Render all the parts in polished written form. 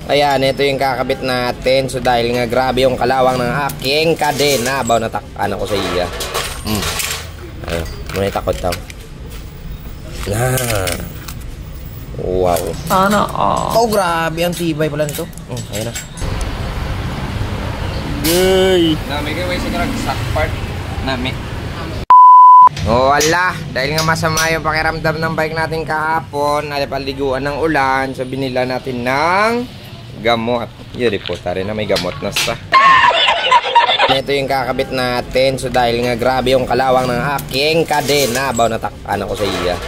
Ayan, ito yung kakabit natin. So dahil nga grabe yung kalawang ng aking kadena. Baw natakpan ako sa iya. Ayun, muna takot daw. Wow. Sana oh, grabe ang tibay pala nito. Ayun na. Gay. Nami kayo sa karag sack part. Nami. Oh, wala. Dahil nga masama yung pakiramdam ng bike natin kahapon. Paliguan ng ulan. So binila natin ng gamot. Yun po, tari na may gamot na sa. Ito yung kakabit natin. So dahil nga grabe yung kalawang ng aking kadena. Baw natakpan ako sa iya.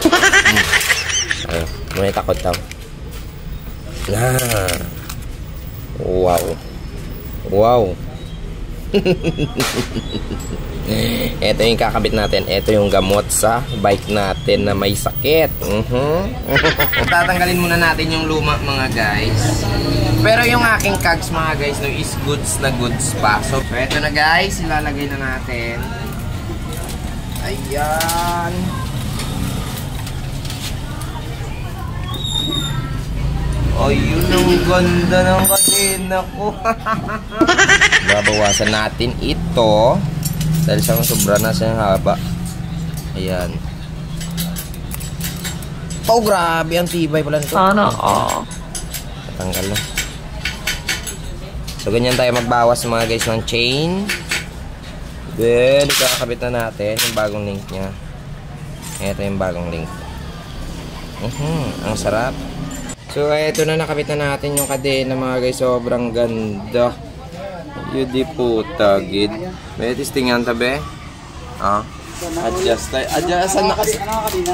Ayun, muna takot daw. Wow. Wow. Ito yung kakabit natin. Ito yung gamot sa bike natin na may sakit. Tatanggalin muna natin yung luma mga guys. Pero yung aking cogs mga guys no, is goods na goods pa. So ito na guys, ilalagay na natin. Ayan. Ayun ang ganda ng kadena ko. Babawasan natin ito. Dahil sa sobra na siyang haba. Ayan. Oh, grabe ang tibay pala nito. Sana Tatanggal na. So ganyan tayo magbawas mga guys ng chain. Then ikakabit na natin yung bagong link nya. Ito yung bagong link. Ang sarap. So ito na, nakabit na natin yung kadena mga guys. Sobrang ganda. Yudi po tagid. May testingan tabi. Adjust tayo. Adjust.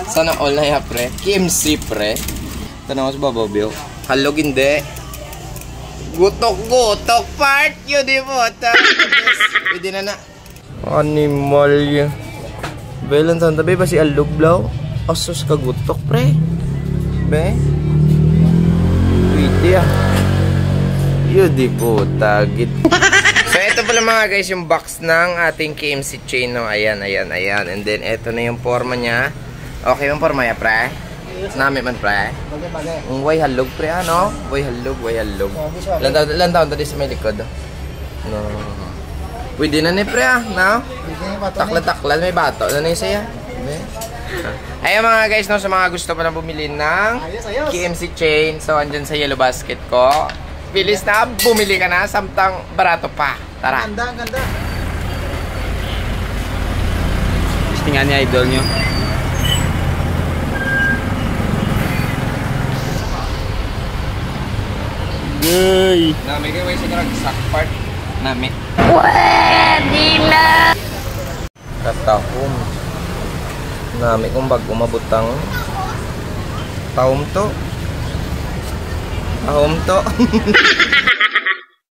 Sana all na ya pre. KMC pre. Tanong sa babaw bill. Halog hindi. Gutok-gutok part. Yudi po tagid. Pwede na. Animal yun. Belan saan tabi ba si Alublaw? Asos ka gutok pre. Be. Pwede Yudi po tagid. So ito pala mga guys yung box ng ating KMC chain no. Ayan. And then ito na yung forma niya. Okay yung forma niya pre? Nami man pre? Way halog pre ano? Way halog. Ilan taon tadi sa may likod? No. Pwede na ni pre no? Takla-takla may bato na ni siya. Ayan mga guys no, sa mga gusto pa na bumili ng KMC chain. So andyan sa yellow basket ko. Bilis na, bumili ka na, samtang barato pa. Tara. Ganda. Gusto nga ni idol nyo. Gay. Nami kayo sa karag sack part. Nami. Pwede na. Katahom. Nami kung bago mabutang. Tahom to.